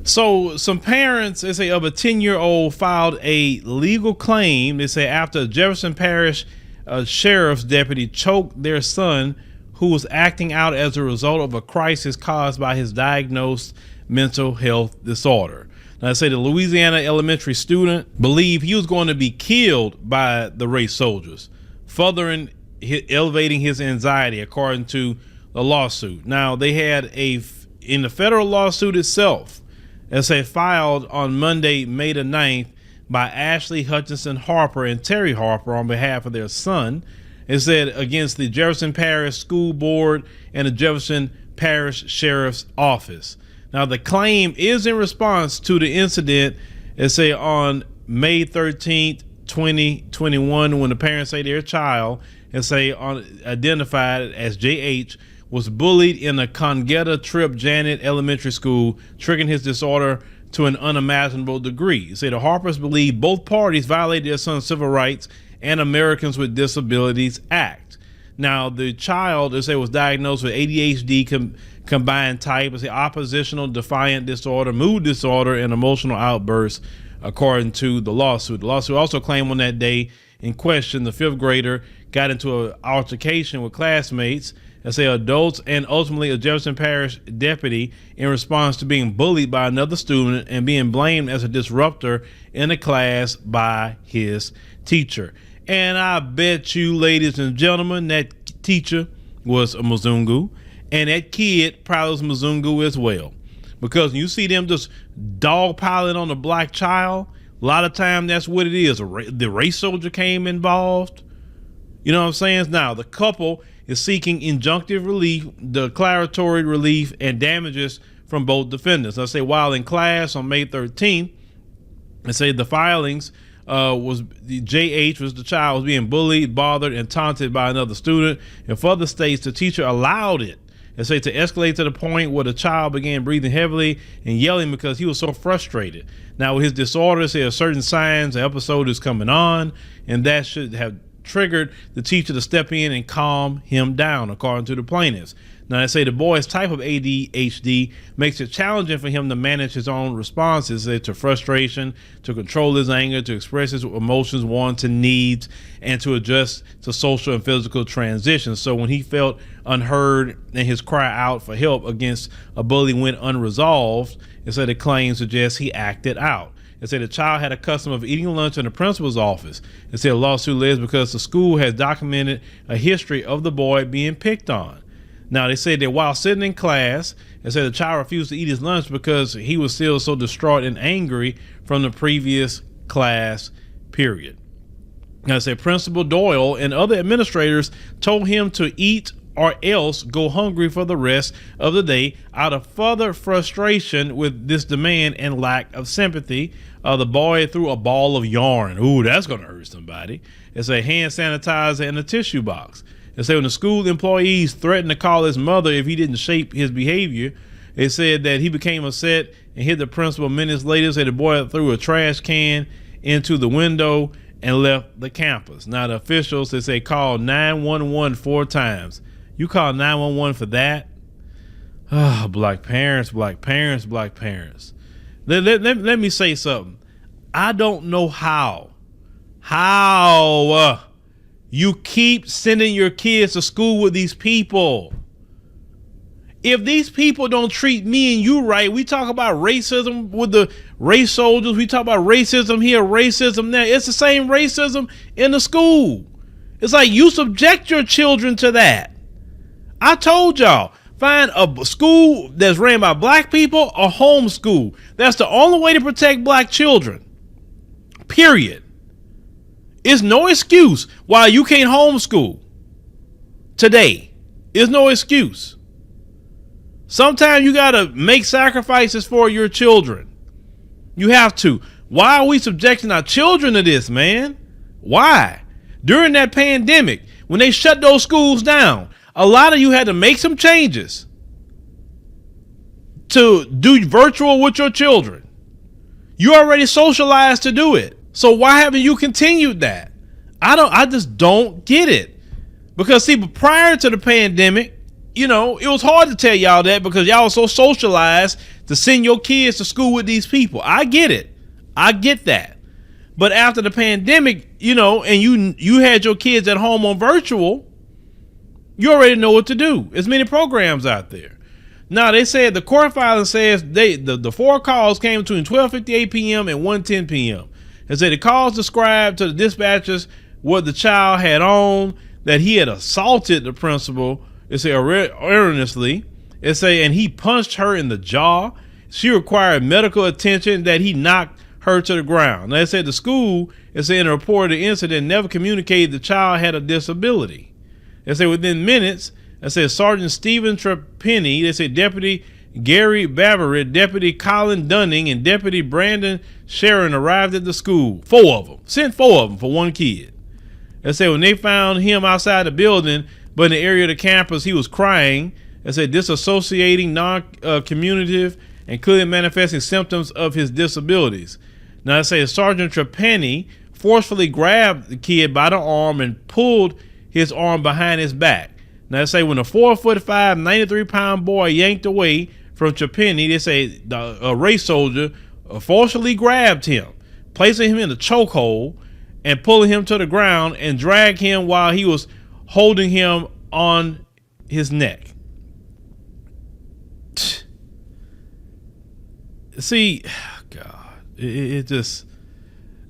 So some parents, they say, of a 10-year-old filed a legal claim. They say after Jefferson Parish sheriff's deputy choked their son who was acting out as a result of a crisis caused by his diagnosed mental health disorder. Now, I say the Louisiana elementary student believed he was going to be killed by the race soldiers, furthering elevating his anxiety, according to the lawsuit. Now, they had in the federal lawsuit itself, as they filed on Monday, May the 9th, by Ashley Hutchinson Harper and Terry Harper on behalf of their son. It said against the Jefferson Parish School Board and the Jefferson Parish Sheriff's Office. Now, the claim is in response to the incident, it say on May 13th, 2021, when the parents say their child, and say identified as JH, was bullied in a Congeta Trip Janet Elementary School, triggering his disorder to an unimaginable degree. Say the Harpers believe both parties violated their son's civil rights and Americans with Disabilities Act. Now, the child, they say, was diagnosed with ADHD combined type, it's oppositional defiant disorder, mood disorder, and emotional outbursts, according to the lawsuit. The lawsuit also claimed on that day in question, the fifth grader got into an altercation with classmates, and say adults, and ultimately a Jefferson Parish deputy, in response to being bullied by another student and being blamed as a disruptor in the class by his teacher. And I bet you, ladies and gentlemen, that teacher was a Mzungu, and that kid probably was Mzungu as well. Because when you see them just dogpiling on a black child, a lot of time that's what it is. The race soldier came involved. You know what I'm saying? Now, the couple is seeking injunctive relief, declaratory relief, and damages from both defendants. I say while in class on May 13th, I say the filings was the JH was the child was being bullied, bothered, and taunted by another student. And further states the teacher allowed it, and say to escalate to the point where the child began breathing heavily and yelling because he was so frustrated. Now, with his disorder, say certain signs the episode is coming on, and that should have triggered the teacher to step in and calm him down, according to the plaintiffs. Now, they say the boy's type of ADHD makes it challenging for him to manage his own responses to frustration, to control his anger, to express his emotions, wants, and needs, and to adjust to social and physical transitions. So when he felt unheard and his cry out for help against a bully went unresolved, it said the claim suggests he acted out. It said the child had a custom of eating lunch in the principal's office. It said a lawsuit lives because the school has documented a history of the boy being picked on. Now, they said that while sitting in class, it said the child refused to eat his lunch because he was still so distraught and angry from the previous class period. Now, it said Principal Doyle and other administrators told him to eat or else go hungry for the rest of the day out of further frustration with this demand and lack of sympathy. The boy threw a ball of yarn. Ooh, that's going to hurt somebody. It's a hand sanitizer and a tissue box. It said when the school employees threatened to call his mother if he didn't shape his behavior, it said that he became upset and hit the principal. Minutes later, said the boy threw a trash can into the window and left the campus. Now, the officials, they say, called 911 4 times. You call 911 for that? Oh, black parents, black parents, black parents. Let me say something. I don't know how you keep sending your kids to school with these people. If these people don't treat me and you right, we talk about racism with the race soldiers. We talk about racism here, racism there. It's the same racism in the school. It's like you subject your children to that. I told y'all, find a school that's ran by black people or homeschool. That's the only way to protect black children. Period. It's no excuse why you can't homeschool today. It's no excuse. Sometimes you got to make sacrifices for your children. You have to. Why are we subjecting our children to this, man? Why? During that pandemic, when they shut those schools down, a lot of you had to make some changes to do virtual with your children. You already socialized to do it. So why haven't you continued that? I just don't get it. Because see, prior to the pandemic, You know, it was hard to tell y'all that because y'all were so socialized to send your kids to school with these people. I get it. I get that. But after the pandemic, you know, and you had your kids at home on virtual, you already know what to do. There's many programs out there. Now, they said the court filing says the 4 calls came between 12:58 p.m. and 1:10 p.m. They said the calls described to the dispatchers what the child had on, that he had assaulted the principal. They say erroneously. They say, and he punched her in the jaw. She required medical attention, that he knocked her to the ground. Now, they said the school, they say in a report of the incident, never communicated the child had a disability. They say within minutes, they said Sergeant Stephen Trappenny, they said Deputy Gary Baverett, Deputy Colin Dunning, and Deputy Brandon Sharon arrived at the school. 4 of them. Sent 4 of them for 1 kid. They said when they found him outside the building, but in the area of the campus, he was crying. They said disassociating, non-communicative, and clearly manifesting symptoms of his disabilities. Now, they say Sergeant Trappenny forcefully grabbed the kid by the arm and pulled his arm behind his back. Now, they say when a 4'5", 93-pound boy yanked away from Trappenny, they say a race soldier forcefully grabbed him, placing him in a chokehold and pulling him to the ground and dragged him while he was holding him on his neck. See, God, it just.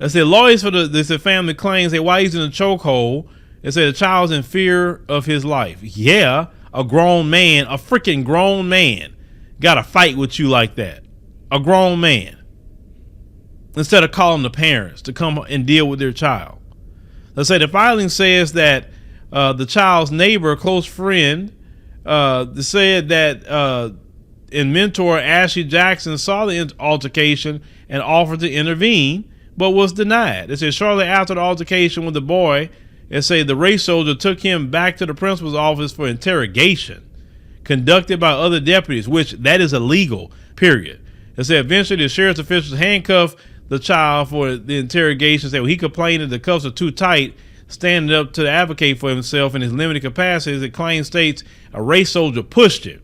I said lawyers for the family claims that while he's in a chokehold, they say the child's in fear of his life. Yeah, a grown man, a freaking grown man, got to fight with you like that. A grown man. Instead of calling the parents to come and deal with their child. Let's say the filing says that the child's neighbor, close friend, said that and mentor Ashley Jackson saw the altercation and offered to intervene, but was denied. They said shortly after the altercation with the boy, they say the race soldier took him back to the principal's office for interrogation conducted by other deputies, which that is illegal, period. They said eventually the sheriff's officials handcuffed the child for the interrogation. Said he complained that the cuffs are too tight, standing up to advocate for himself in his limited capacity. The claim states a race soldier pushed him.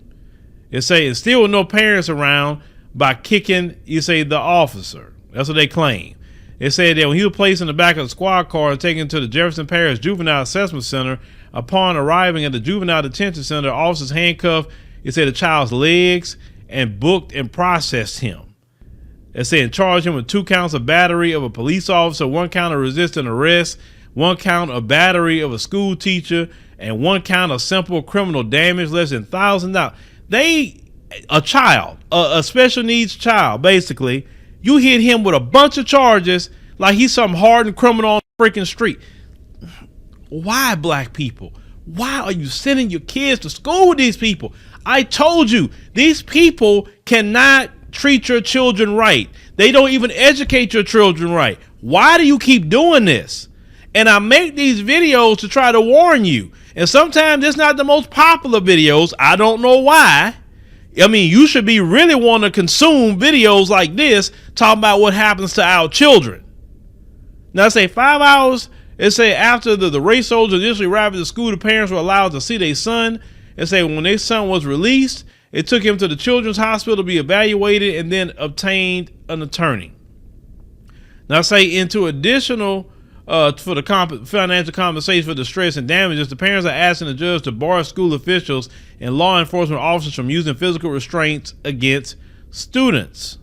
It say it's still with no parents around by kicking, you say, the officer. That's what they claim. It said that when he was placed in the back of the squad car and taken to the Jefferson Parish Juvenile Assessment Center, upon arriving at the Juvenile Detention Center, officers handcuffed, it said, the child's legs and booked and processed him. It said charged him with 2 counts of battery of a police officer, 1 count of resisting arrest, 1 count of battery of a school teacher, and 1 count of simple criminal damage less than $1,000. A child, a special needs child, basically, you hit him with a bunch of charges like he's some hardened criminal on the freaking street. Why, black people? Why are you sending your kids to school with these people? I told you, these people cannot treat your children right. They don't even educate your children right. Why do you keep doing this? And I make these videos to try to warn you. And sometimes it's not the most popular videos. I don't know why. I mean, you should be really wanting to consume videos like this, talking about what happens to our children. Now, I say 5 hours. It say after the race soldier initially arrived at the school, the parents were allowed to see their son. It say when their son was released, it took him to the children's hospital to be evaluated and then obtained an attorney. Now, I say into additional for the financial compensation for distress and damages, the parents are asking the judge to bar school officials and law enforcement officers from using physical restraints against students.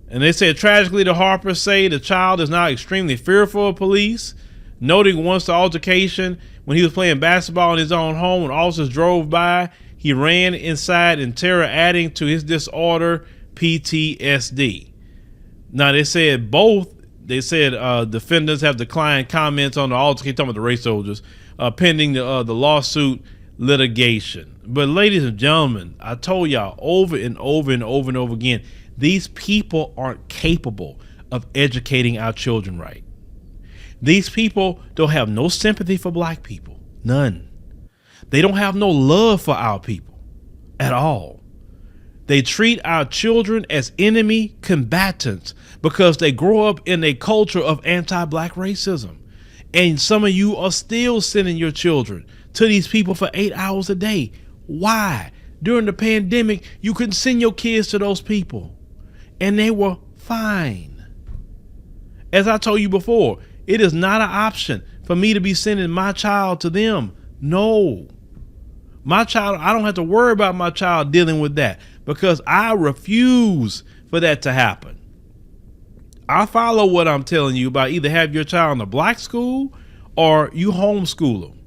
And they said, tragically, the Harpers say the child is now extremely fearful of police, noting once the altercation when he was playing basketball in his own home, when officers drove by, he ran inside in terror, adding to his disorder PTSD. Now, they said defendants have declined comments on the altercation, talking about the race soldiers, pending the lawsuit litigation. But ladies and gentlemen, I told y'all over and over and over and over again, these people aren't capable of educating our children right. These people don't have no sympathy for black people. None. They don't have no love for our people at all. They treat our children as enemy combatants because they grow up in a culture of anti-black racism. And some of you are still sending your children to these people for 8 hours a day. Why? During the pandemic, you couldn't send your kids to those people, and they were fine. As I told you before, it is not an option for me to be sending my child to them. No. My child, I don't have to worry about my child dealing with that because I refuse for that to happen. I follow what I'm telling you about either have your child in a black school or you homeschool them.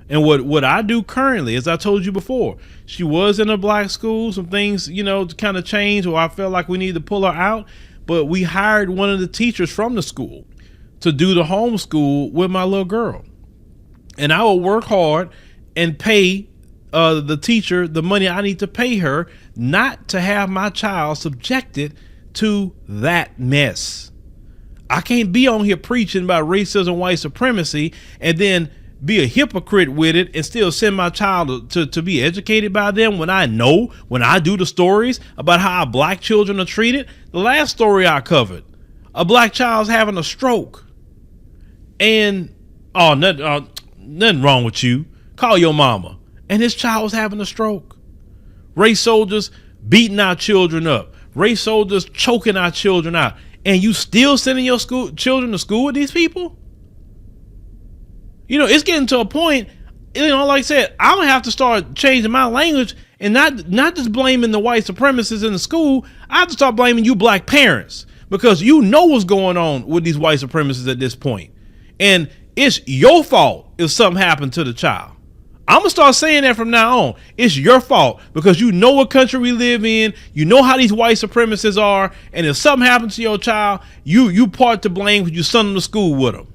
And what I do currently, as I told you before, she was in a black school. Some things, kind of changed or I felt like we needed to pull her out. But we hired one of the teachers from the school to do the homeschool with my little girl. And I will work hard and pay the teacher the money I need to pay her not to have my child subjected to that mess. I can't be on here preaching about racism, white supremacy, and then be a hypocrite with it and still send my child to be educated by them when I know, when I do the stories about how black children are treated. The last story I covered, a black child's having a stroke. And, nothing wrong with you. Call your mama. And his child was having a stroke. Race soldiers beating our children up. Race soldiers choking our children out. And you still sending your children to school with these people? It's getting to a point, like I said, I'm going to have to start changing my language and not just blaming the white supremacists in the school. I have to start blaming you black parents because you know what's going on with these white supremacists at this point. And it's your fault if something happened to the child. I'm going to start saying that from now on. It's your fault because you know what country we live in. You know how these white supremacists are. And if something happens to your child, you part to blame because you send them to school with them.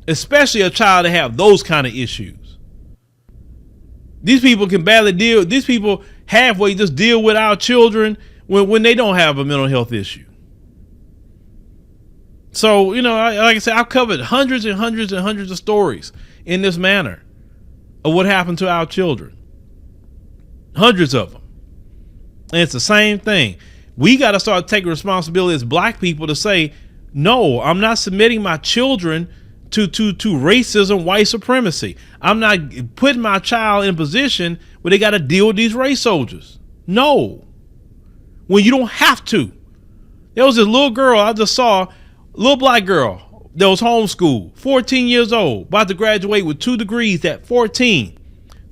Especially a child that have those kind of issues. These people can barely deal. These people halfway just deal with our children when they don't have a mental health issue. So, like I said, I've covered hundreds and hundreds and hundreds of stories in this manner of what happened to our children. Hundreds of them. And it's the same thing. We got to start taking responsibility as black people to say, no, I'm not submitting my children to racism, white supremacy. I'm not putting my child in a position where they got to deal with these race soldiers. No. When you don't have to. There was this little girl I just saw, little black girl that was homeschooled, 14 years old, about to graduate with 2 degrees at 14.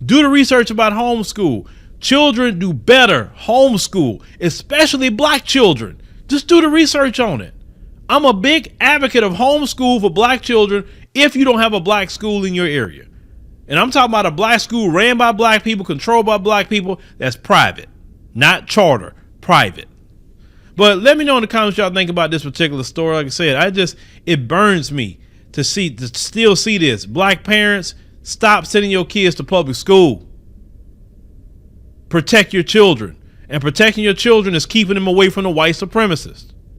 Do the research about homeschool. Children do better homeschool, especially black children. Just do the research on it. I'm a big advocate of homeschool for black children if you don't have a black school in your area. And I'm talking about a black school ran by black people, controlled by black people, that's private, not charter, private. But let me know in the comments what y'all think about this particular story. Like I said, it burns me to still see this. Black parents, stop sending your kids to public school. Protect your children. And protecting your children is keeping them away from the white supremacists.